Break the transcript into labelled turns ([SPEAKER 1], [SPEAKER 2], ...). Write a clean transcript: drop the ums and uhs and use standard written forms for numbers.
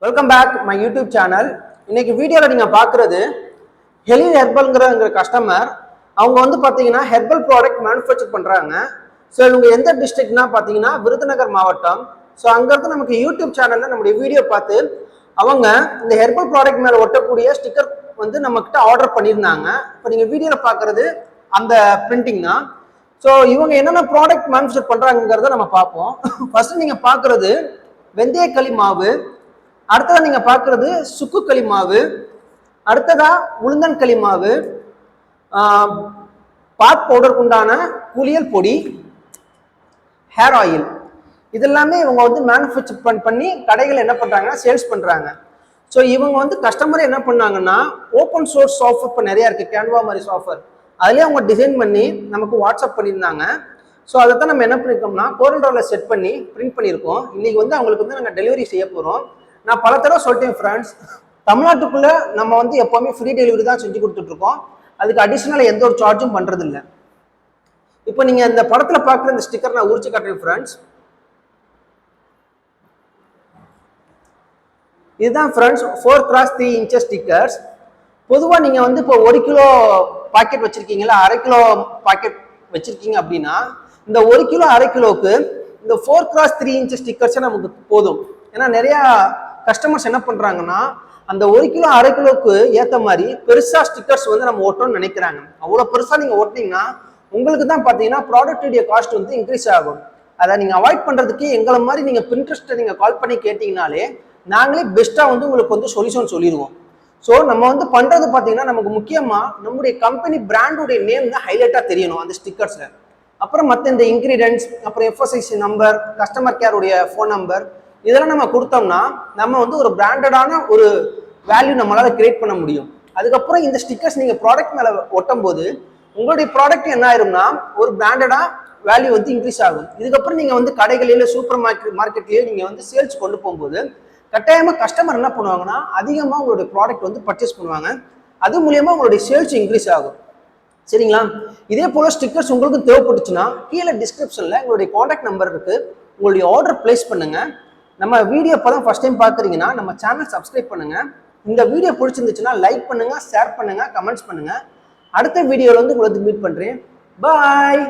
[SPEAKER 1] Welcome back my YouTube channel. இன்னைக்கு வீடியோவில் நீங்கள் பார்க்குறது ஹெலி ஹெர்பல்ங்கிற கஸ்டமர். அவங்க வந்து பார்த்தீங்கன்னா ஹெர்பல் ப்ராடக்ட் மேனுஃபேக்சர் பண்ணுறாங்க. ஸோ இவங்க எந்த டிஸ்ட்ரிக்ட்னா பார்த்தீங்கன்னா விருதுநகர் மாவட்டம். ஸோ அங்கேருந்து நமக்கு யூடியூப் சேனலில் நம்முடைய வீடியோ பார்த்து அவங்க இந்த ஹெர்பல் ப்ராடக்ட் மேலே ஒட்டக்கூடிய ஸ்டிக்கர் வந்து நம்மக்கிட்ட ஆர்டர் பண்ணியிருந்தாங்க. இப்போ நீங்கள் வீடியோவில் பார்க்குறது அந்த பிரிண்டிங் தான். ஸோ இவங்க என்னென்ன ப்ராடக்ட் மேனுஃபேக்சர் பண்ணுறாங்கிறத நம்ம பார்ப்போம். ஃபர்ஸ்ட் நீங்கள் பார்க்குறது வெந்தயக்களி மாவு, அடுத்ததா நீங்க பாக்குறது சுக்கு களி மாவு, அடுத்ததா உளுந்தன் களி மாவு, பாத் பவுடருக்கு உண்டான குளியல் பொடி, ஹேர் ஆயில், இதெல்லாமே இவங்க வந்து மேனுஃபேக்சர் பண்ணி கடைகள் என்ன பண்றாங்க, சேல்ஸ் பண்றாங்க. ஸோ இவங்க வந்து கஸ்டமர் என்ன பண்ணாங்கன்னா ஓப்பன் சோர்ஸ் சாஃப்ட்வேர் இப்போ நிறைய இருக்கு, கேன்வா மாதிரி சாஃப்ட்வேர், அதுலேயே அவங்க டிசைன் பண்ணி நமக்கு வாட்ஸ்அப் பண்ணியிருந்தாங்க. ஸோ அதை தான் நம்ம என்ன பண்ணியிருக்கோம்னா கோரல்ட்ராவில் செட் பண்ணி பிரிண்ட் பண்ணியிருக்கோம். இன்னைக்கு வந்து அவங்களுக்கு வந்து நாங்கள் டெலிவரி செய்ய போகிறோம். நான் பல தடவை சொல்லிட்டேன் ஃப்ரெண்ட்ஸ், தமிழ்நாட்டுக்குள்ள நம்ம வந்து எப்பவுமே ஃப்ரீ டெலிவரி தான் செஞ்சு கொடுத்துட்டு இருக்கோம். அதுக்கு அடிஷனலாக எந்த ஒரு சார்ஜும் பண்றது இல்லை. இப்போ நீங்க இந்த படத்துல பார்க்குற இந்த ஸ்டிக்கர் நான் உரிச்சு காட்டுறேன் ஃப்ரெண்ட்ஸ். இதுதான் ஃப்ரெண்ட்ஸ் 4x3 inches ஸ்டிக்கர்ஸ். பொதுவாக நீங்க வந்து இப்போ 1 கிலோ பாக்கெட் வச்சிருக்கீங்களா, 1/2 கிலோ பாக்கெட் வச்சிருக்கீங்க அப்படின்னா இந்த 1 கிலோ 1/2 கிலோவுக்கு இந்த 4x3 inches ஸ்டிக்கர்ஸே நமக்கு போதும். ஏன்னா நிறைய கஸ்டமர்ஸ் என்ன பண்றாங்கன்னா அந்த 1 கிலோ 1/2 கிலோவுக்கு ஏற்ற மாதிரி பெருசா ஸ்டிக்கர்ஸ் வந்து நம்ம ஓட்டணும்னு நினைக்கிறாங்க. அவ்வளோ பெருசா நீங்க ஓட்டினீங்கன்னா உங்களுக்கு தான் பார்த்தீங்கன்னா ப்ராடக்ட்டுடைய காஸ்ட் வந்து இன்க்ரீஸ் ஆகும். அதை நீங்க அவாய்ட் பண்றதுக்கு எங்களை மாதிரி நீங்க பிரிண்டர்ஸ்ட்டை நீங்க கால் பண்ணி கேட்டீங்கனாலே நாங்களே பெஸ்டா வந்து உங்களுக்கு வந்து சொல்யூஷன் சொல்லிடுவோம். ஸோ நம்ம வந்து பண்றது பார்த்தீங்கன்னா நமக்கு முக்கியமா நம்முடைய கம்பெனி பிராண்டுடைய நேம் தான் ஹைலைட்டா தெரியணும் அந்த ஸ்டிக்கர்ஸ்ல. அப்புறம் மற்ற இந்த இன்கிரீடியன்ஸ், அப்புறம் எஃப்எஸ்ஐசி நம்பர், கஸ்டமர் கேர் உடைய ஃபோன் நம்பர், இதெல்லாம் நம்ம கொடுத்தோம்னா நம்ம வந்து ஒரு பிராண்டடான ஒரு வேல்யூ நம்மளால கிரியேட் பண்ண முடியும். அதுக்கப்புறம் இந்த ஸ்டிக்கர்ஸ் நீங்க ப்ராடக்ட் மேல ஒட்டும் போது உங்களுடைய ப்ராடக்ட் என்ன ஆயிரும்னா ஒரு பிராண்டடா வேல்யூ வந்து இன்க்ரீஸ் ஆகும். இதுக்கப்புறம் நீங்க வந்து கடைகளில சூப்பர் மார்க்கெட்லயே நீங்க வந்து சேல்ஸ் கொண்டு போகும்போது கட்டாயமா கஸ்டமர் என்ன பண்ணுவாங்கன்னா அதிகமா உங்களுடைய ப்ராடக்ட் வந்து பர்ச்சேஸ் பண்ணுவாங்க. அது மூலியமா உங்களுடைய சேல்ஸ் இன்க்ரீஸ் ஆகும். சரிங்களா? இதே போல ஸ்டிக்கர்ஸ் உங்களுக்கு தேவைப்பட்டுச்சுன்னா கீழே டிஸ்கிரிப்ஷன்ல உங்களுடைய கான்டாக்ட் நம்பர் இருக்கு, உங்களுடைய ஆர்டர் பிளேஸ் பண்ணுங்க. நம்ம வீடியோ இப்போதான் ஃபர்ஸ்ட் டைம் பார்க்குறீங்கன்னா நம்ம சேனல் சப்ஸ்கிரைப் பண்ணுங்க. இந்த வீடியோ பிடிச்சிருந்துச்சுன்னா லைக் பண்ணுங்க, ஷேர் பண்ணுங்க, கமெண்ட்ஸ் பண்ணுங்க. அடுத்த வீடியோல வந்து உங்களுக்கு மீட் பண்றேன். பாய்.